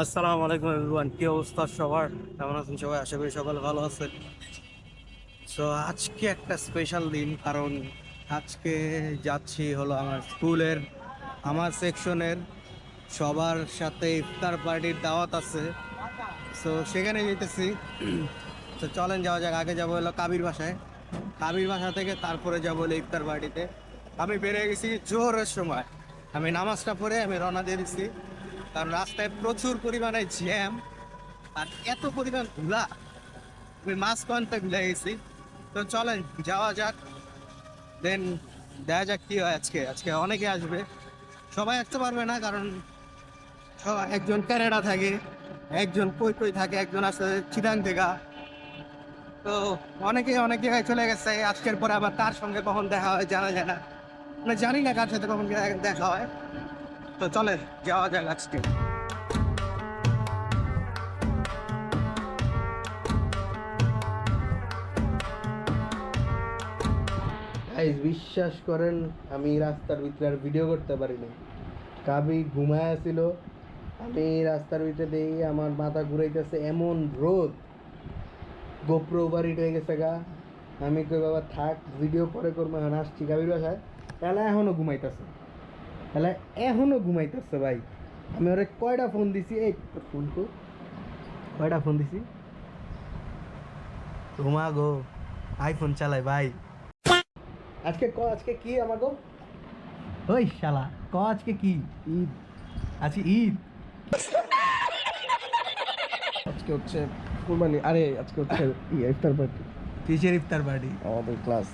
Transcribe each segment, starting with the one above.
আসসালামু আলাইকুম এভরিওয়ান, কি অবস্থা সবার? কেমন আছেন সবাই? আশা করি সকাল ভালো আছেন। সো আজকে একটা স্পেশাল দিন, কারণ আজকে যাচ্ছি হলো আমার স্কুলের, আমার সেকশনের সবার সাথে ইফতার পার্টির দাওয়াত আছে। সো সেখানে যেতেছি। তো চলেন যাওয়া যাক। আগে যাবো হলো কাবির বাসায়, কাবির বাসা থেকে তারপরে যাবো হলো ইফতার পার্টিতে। আমি বেরিয়ে গেছি জোহরের সময়, আমি নামাজটা পড়ে আমি রওনা দিয়ে দিচ্ছি, কারণ রাস্তায় প্রচুর পরিমাণে জ্যাম আর এত পরিমাণ ধুলা, আমি মাস্ক পরতে ভুলে গেছি। তো চলেন যাওয়া যাক, দেন দেখা যাক কি হয়। আজকে আজকে অনেকে আসবে, সবাই আসতে পারবে না, কারণ একজন কানাডা থাকে, একজন কই কই থাকে, একজন আসলে চিটাং থেকে। তো অনেকে অনেক জায়গায় চলে গেছে, আজকের পরে আবার তার সঙ্গে কখন দেখা হয় জানা যায় না, মানে জানি না কার সাথে কখন দেখা হয়। তো চলে যাওয়া যাক আজকে। বিশ্বাস করেন, আমি রাস্তার ভিতরে আর ভিডিও করতে পারি না। কাবি ঘুমায় ছিল, আমি রাস্তার ভিতরে দেখি আমার মাথা ঘুরাইতেছে, এমন রোদ, গোপ্রো ওভারহিট হয়ে গেছে গা। আমি কই বাবা থাক, ভিডিও পরে করবো, এখন আসছি কাবির বাসায়। তাহলে এখনো ঘুমাইতেছে ভাই। আমি ওরে কয়টা ফোন দিছি, এই ফোন তো কয়টা ফোন দিছি, ঘুমা গো, আইফোন চালাই ভাই। আজকে কি আমার গো, ওই শালা আজকে কি ঈদ? আজকে ঈদ, আজকে হচ্ছে কুরবানি। আরে আজকে হচ্ছে ইফতার পার্টি কিসের ইফতার পার্টি? আমাদের ক্লাস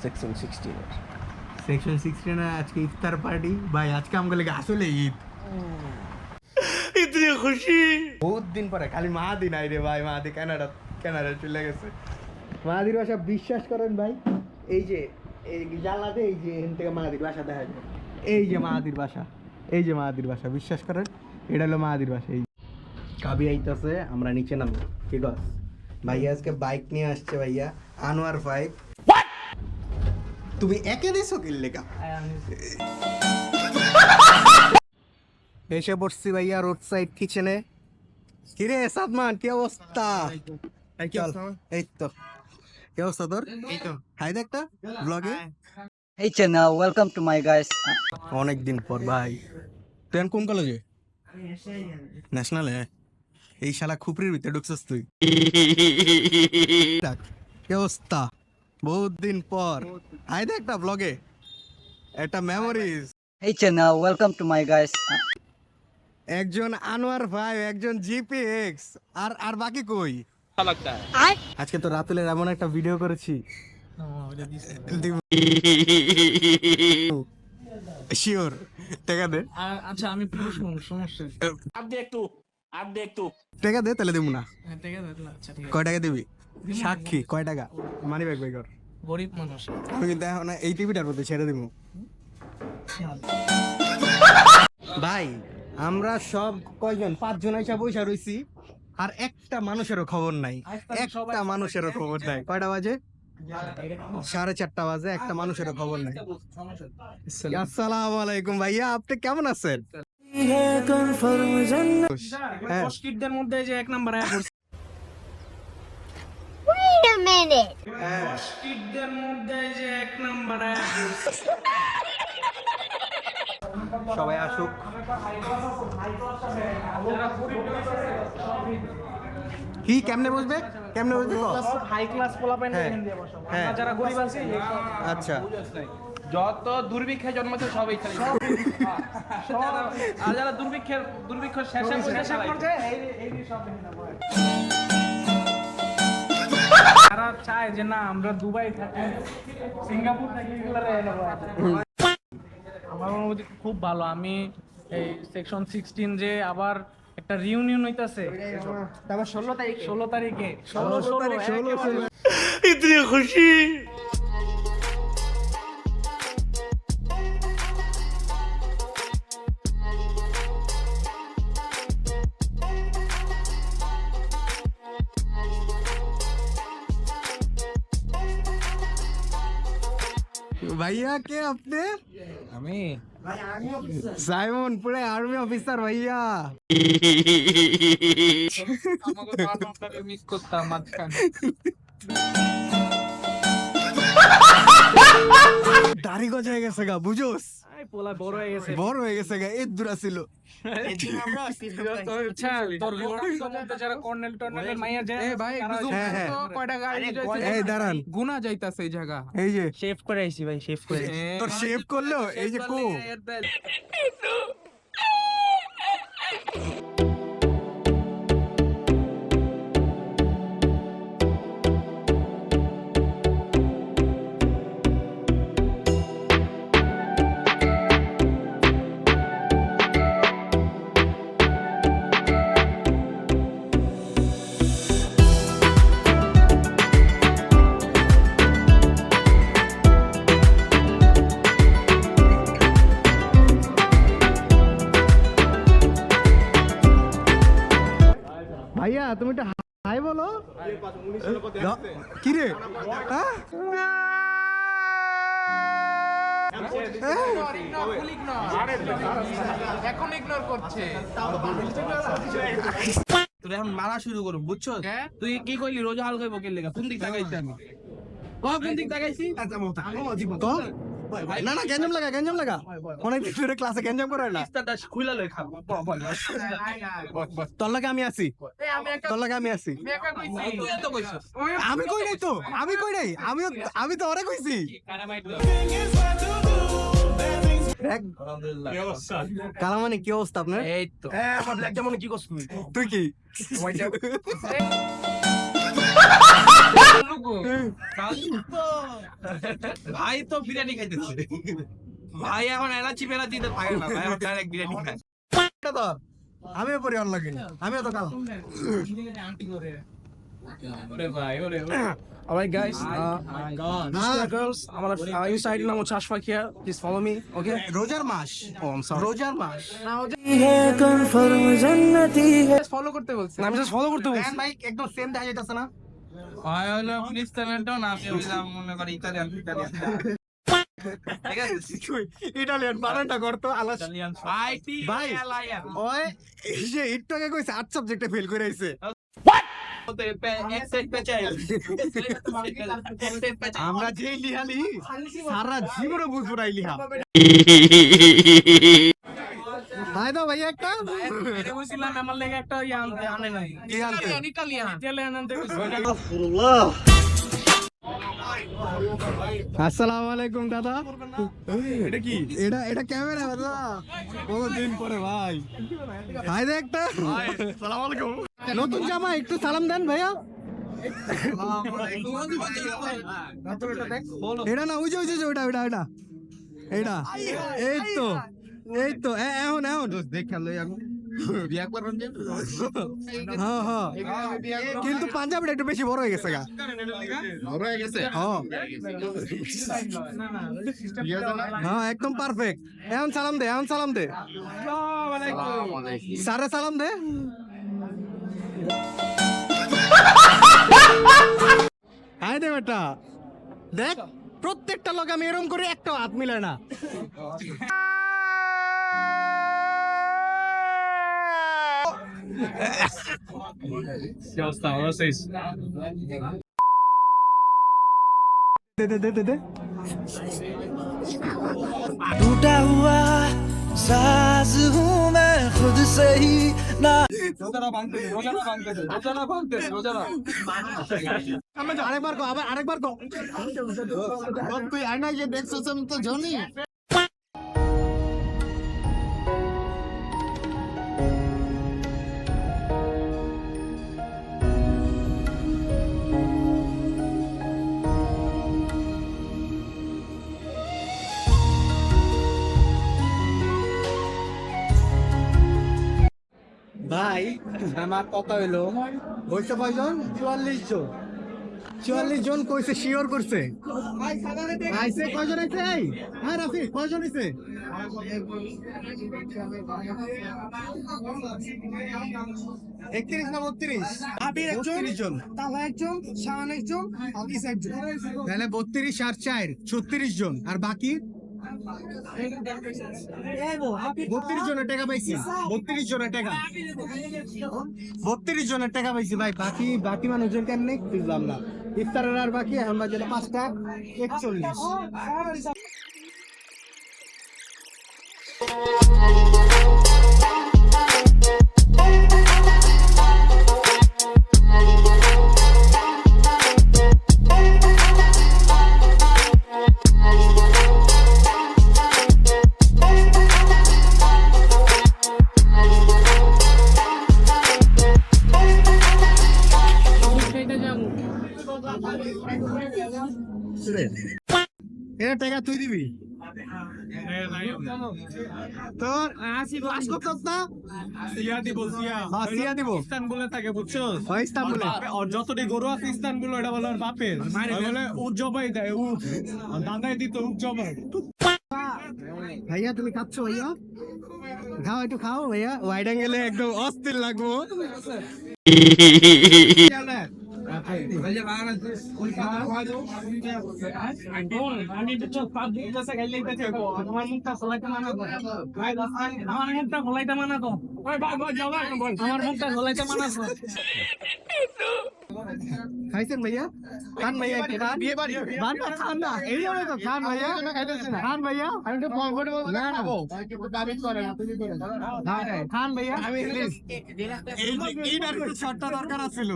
সেকশন 16 এর। সেকশন 16 আজকে ইফতার পার্টি ভাই। আজকে আমাকে লেগে আসলে ঈদ, ইতনি খুশি। বহুত দিন পরে খালি মাহাদি নাই রে ভাই, মাহাদি কানাডা চলে গেছে। মাহাদির বাসা বিশ্বাস করেন ভাই, এই যে এই জানলাতে, এই যে এখান থেকে মাহাদির বাসা দেখা যায়, এই যে মাহাদির বাসা, এই যে মাহাদির বাসা, বিশ্বাস করেন এটা হলো মাহাদির বাসা। এই কাবি আইতাছে, আমরা নিচে নামবো, ঠিক আছে? ভাইয়া আজকে বাইক নিয়ে আসছে, ভাইয়া আনোয়ার 5। তুমি একে দিছো কি লেখা? এসে পড়ছি ভাইয়া রোড সাইড কিচেনে। কিরে সাদমান, কি অবস্থা? চল, এই তো কি অবস্থা তোর? এই তো হাই দেখ একটা ব্লগে। Hey channel, welcome to my guys. অনেক দিন পর ভাই। তুই কোন কলেজে? ন্যাশনালে? এই শালা খুপরির ভিতরে ঢুকছিস তুই? কি অবস্থা? বহুত দিন পর আই দেখ একটা ব্লগে, একটা memories. Hey channel, welcome to my guys. একজন আনোয়ার ভাই, একজন জিপিএক্স, আর আর বাকি কই? আজকে তো রাতুলের এমন একটা ভিডিও করেছি, শিওর টাকা দে। আচ্ছা আমি পুরুষ মানুষ, সমস্যা টাকা দে, তাহলে দিব না। ঠিক আছে, আচ্ছা ঠিক আছে। কয় টাকা দিবি? সাক্ষী কয় টাকা? মানি ব্যাগ বাই কর। গরিব মানুষ। আমি কিন্তু এখন এই টিভিটার মধ্যে ছেড়ে দিব ভাই। আমরা সব কয়জন, 5 জন এসে বসে রইছি, আর একটা মানুষেরও খবর নাই, একটা মানুষেরও খবর নাই। কয়টা বাজে? 4:30 বাজে, একটা মানুষেরও খবর নাই। আসসালামু আলাইকুম ভাইয়া, আপনি কেমন আছেন? হ্যাঁ। কিডদের মধ্যে যে এক নাম্বার আয়া পড়ছে। Wait a minute. কিডদের মধ্যে যে এক নাম্বার আয়া পড়ছে। সবাই আসুক। কি কেমনে বসবে, কেমনে বসবে? হাই ক্লাস পোলাপাইন হ্যাঁ। এখান দিয়ে বসো। হ্যাঁ। আমরা যারা গরিব আছি, আচ্ছা, যত দুর্ভিক্ষে জন্মাচ্ছে সবই খালি। আর যারা দুর্ভিক্ষ শেষে পড়ছে এই সব তারা চায় যে না আমরা দুবাই থাকি, সিঙ্গাপুর থাকি, এগুলো আমার অনুভূতি খুব ভালো। আমি এই সেকশন 16 যে আবার একটা রিউনিয়ন হইতাছে, তারপর 16 তারিখে ইতনি খুশি। ভাইয়া কে আপনি? আমি সাইমন পুরো আর্মি অফিসার ভাইয়া। মিস করতাম মাঝখানে। দাড়ি গজা হয়ে গেছে গা বুঝোস, পোলা বড় হয়ে গেছে। বড় হয়ে গেছে গা, এর দূরা ছিল। আচ্ছা তোর সমুদ্রে যারা কর্নেল টর্নেলের মাইয়া যায় ভাই হ্যাঁ, হ্যাঁ। কয়টা গাড়ি এই দাঁড়ান, গুনা যাইতাছে এই জায়গা। এই যে শেভ করে আইছি ভাই, শেভ করে। তোর শেভ করলো, এই যে কো ভাইয়া, তুমি একটা হাই বলো। কি রে হ্যাঁ? এখন ইগনোর করছে। তোর এখন মারা শুরু করুন, বুঝছো? তুই কি কইলি রোজা হাল খাইবো কে লেগা? কোন দিক তাকাইছি আমি? কোন দিক তাকাইছি? তো? না না, গ্যাঞ্জাম লাগা অনেক দিন ধরে ক্লাসে গ্যাঞ্জাম করে না। ইস্তারটা খুইলা লই খাবো। তোর লাগে আমি আছি, তোর লাগে আমি আছি। তুই এত কইছস। আমি কই নাই তো, আমি তো ওরে কইছি। দেখ কালামানি কি অবস্থা আপনার? এই তো। আমার ব্ল্যাক যেমন কি করছ তুই? তুই কি ভাই তো বিরিয়ানি খাইতেছে। ভাই এখন এলাচি ফেলাচি তো থাকে না, ভাই এখন ডাইরেক্ট বিরিয়ানি খায়। আমিও পরি অন লাগে, আমিও তো কালা। Alright guys, Mr. girls, আমার inside নাম হচ্ছে Ashfaq here. Please follow me, okay? রোজার মাস, রোজার মাস। ফলো করতে বলছি। আমি জাস্ট ফলো করতে বলছি। ভাই একদম সেম দেখা যাইতাছে না? ভাই হলো ইনস্ট্যান্ট না, আমি হইলাম মনে করি ইতালিয়ান। ঠিক আছে? ইটালিয়ান বানানটা করতো আলাস। ইতালিয়ান ভাই ওই এই যে একটু আগে কইছে 8 সাবজেক্টে ফেল করে আইছে। আমরা যে লিহালি সারা জীবনে বুঝবো না এই লিহা। ভাই দাও ভাই একটা বলছিলাম আমার লেগে একটা আনে নাই। কি আনতে? ইতালিয়ান আনতে আসসালামু আলাইকুম দাদা। এটা কি? এটা ক্যামেরা দাদা, বহুদিন পরে ভাই। ভাই দে একটা। আসসালামু আলাইকুম। নতুন জামা, একটু সালাম দেন ভাইয়া। এটা না, ওই যে ওটা এটা এই তো এখন দেখা লই এখন বিয়া করবেন যে। হ্যাঁ হ্যাঁ, কিন্তু পাঞ্জাবিটা একটু বেশি বড় হয়ে গেছে গা। বড় হয়ে গেছে? হ্যাঁ একদম পারফেক্ট। এখন সালাম দে, স্যারে সালাম দে। হাই দে বেটা, দেখ প্রত্যেকটা লোক আমি এরম করে একটা হাত মিলায় না। দে टूटा हुआ साज हूँ मैं खुद से ही ना। আরেকবার কো, আরেকবার কো। তুই আয়নায় যে দেখছস আমি তো জানি। ভাই আমার কথা হইলো হইছে কয়জন? 44 জন। 44 জন কইছে, শিওর করছে। আইছে কয়জন আইছে? হ্যাঁ রাফি, কয়জন আইছে? 31 না 32? আবির একজন, তালা একজন, শাহান একজন, আলিস একজন। তাহলে 32 আর 4 36 জন, আর বাকি 32 জনের টাকা পাইছি, 32 জনের টাকা, 32 জনের টাকা পাইছি ভাই। বাকি মানুষজন কেমনে বুঝলাম না। ইফতারের আর বাকি, এখন বাজে 5টা 41। এটা টাকা তুই দিবি তোর ক্লাস করতে না? সিয়া দিব সিয়া হ্যাঁ, সিয়া দিব। ইস্তানবুলে থাকে বুঝছো? হয় ইস্তানবুলে। আর যতটি গরু আছে ইস্তানবুল ওটা বলে ওর বাপের বলে উট জবাই দেয় উট আর দাদাই দিত উট জবাই। ভাইয়া তুমি খাচ্ছ ভাইয়া? খাও, একটু খাও ভাইয়া। ওয়াইড অ্যাঙ্গেলে একদম অস্থির লাগবো। আমি তো পাঁচ দিন গাইলে আমার মুখটা খোলাইতে মানা কর, আমার মুখটা খোলাইতে মানা কর, আমার মুখটা খোলাইতে মানা কর। খাইছেন ভাইয়া? খান ভাইয়া, একটু খান। খান না, খান না, এই জন্য তো খান ভাইয়া। খান ভাইয়া, আমি একটু কমফোর্টেবল খাবো। খান ভাইয়া, প্লিজ। এইটার একটু শর্টটা দরকার ছিল।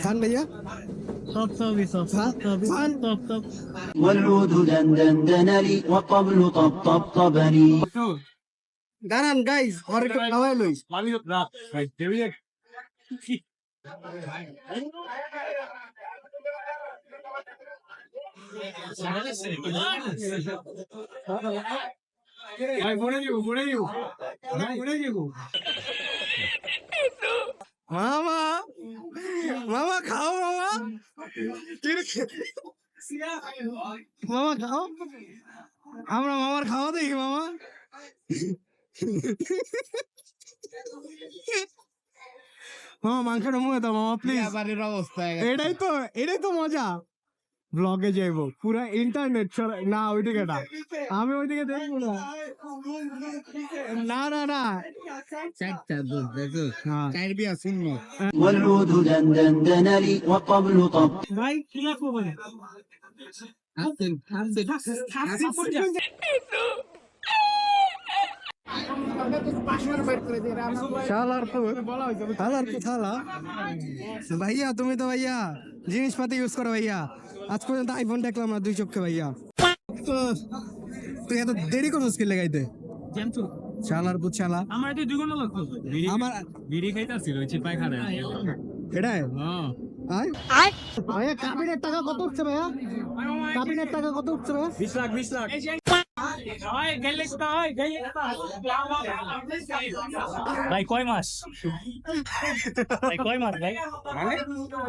খান ভাইয়া, খান। والعود دندن لي وقبل طبطبني দাঁড়ান গাইজ, ওর একটু খাওয়াই লই। মামা, মামা খাও মামা, মামা খাও, আমরা মামার খাওয়া দেখি মামা। মামা মাংসটা মুখে দাও মামা প্লিজ। এটাই তো মজা। ব্লগে যাইবো পুরা ইন্টারনেট না, ওইদিকে না, আমি ওইদিকে দেখবো না। না না না, والعود دندن لي وقبل طب ভাই কি লাগবো বলে ভাইয়া তুমি তো ভাইয়া জিনিসপাতি ইউজ করো ভাইয়া। আজ পর্যন্ত আইফোন দেখলাম না 2 চক্ষে ভাইয়া। তো তুই এত দেরি করছিস কি লাগাইতে? শালার পুত শালা, আমার এতে 2 ঘন্টা লাগতো আমার বিড়ি খাইতাছিল ওই চিপাই খারে। এটাই আয় ভাইয়া। কাবিনের টাকা কত উঠছে ভাইয়া? কাবিনের টাকা কত উঠছে ভাইয়া? 20 লাখ ভাই কয় মাস ভাই কয় মাস ভাই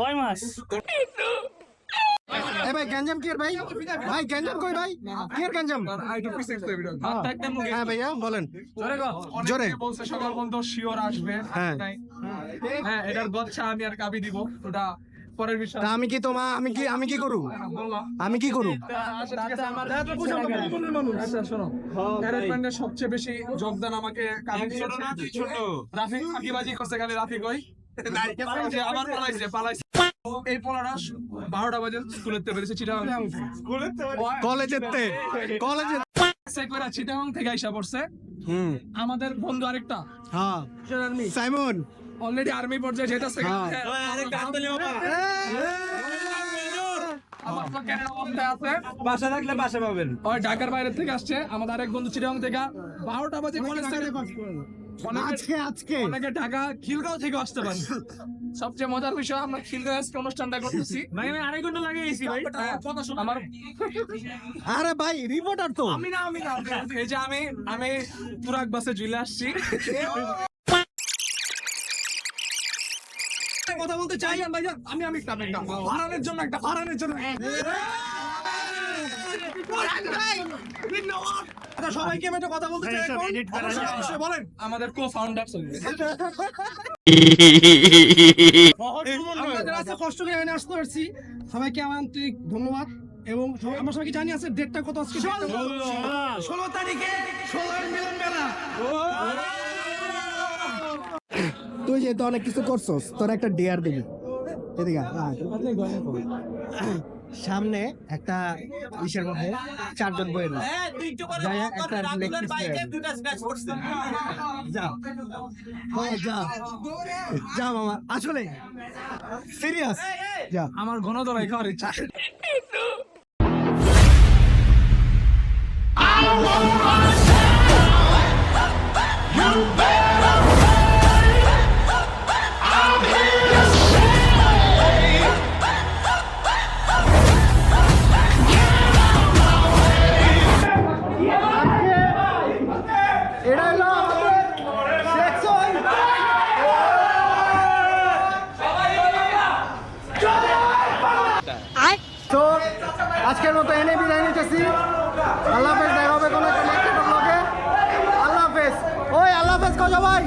কয় মাস এ ভাই গঞ্জাম কি ভাই? ভাই গঞ্জাম কই ভাই? কি গঞ্জাম? হ্যাঁ ভাইয়া বলেন জোরে। বলছে সকাল পর্যন্ত শিওর আসবে। হ্যাঁ হ্যাঁ এটার গচ্ছা আমি আর কাবি দিব, ওটা পরের বিষয়। তা আমি কি তোমা আমি কি করু? আমি কি করু? আচ্ছা শোনো, অ্যারেঞ্জমেন্টের সবচেয়ে বেশি যোগদান আমাকে কাবি দিয়েছে। রাফিক ফাঁকিবাজি করছে, খালি রাফিক ওই যে আবার পালাইছে। এই পোলারা 12টা বাজে স্কুলের থেকে বেরিয়েছে চিটাগাং, কলেজে চিটাগাং থেকে আইসা পড়ছে। আমাদের বন্ধু আরেকটা হ্যাঁ সাইমন অলরেডি আর্মি পর্যায়ে যেতেছে। বাসা থাকলে বাসা পাবেন। ওই ঢাকার বাইরে থেকে আসছে। আমাদের আরেক বন্ধু চিটাগাং থেকে 12টা বাজে কলেজ থেকে। আজকে অনেকে ঢাকা খিলগাঁও থেকে আসতে পারে। সবচেয়ে মজার বিষয়, আমরা খিলগাঁও আজকে অনুষ্ঠানটা করতেছি। ভাই আমি 2.5 ঘন্টা লাগিয়েছি ভাই। কথা শোনো আমার। আরে ভাই রিপোর্টার তো আমি না এই যে আমি তুরাক বাসে ঝুলে আসছি। কথা বলতে চাই ভাইজান, আমি ফারানের জন্য সবাইকে আমি একটা কথা বলতে চাই। বলেন আমাদের কো ফাউন্ডার রাস্তা কষ্ট করে এখানে আসতে পারছি সবাইকে আমার আন্তরিক ধন্যবাদ এবং আমরা সবাইকে জানি আছে ডেটটা কত আজকে 16 তারিখে 16 মিলন মেলা তুই যেহেতু অনেক কিছু করছস তোর একটা ডেয়ার দিবি এদিকে সামনে একটা ইসের মধ্যে 4 জন বইয়ের যাই একটা লেগ পিস যা যা যা মামা আসলে সিরিয়াস যা আমার ঘন দলাই খাওয়ার ইচ্ছা এটা হলো আমাদের সেকশন তো আজকের মতো এনে বিদায় নিতেছি আল্লাহ হাফেজ দেখা হবে কোনো একটা নেক্সট ব্লগে আল্লাহ হাফেজ ওই আল্লাহ হাফেজ কজো ভাই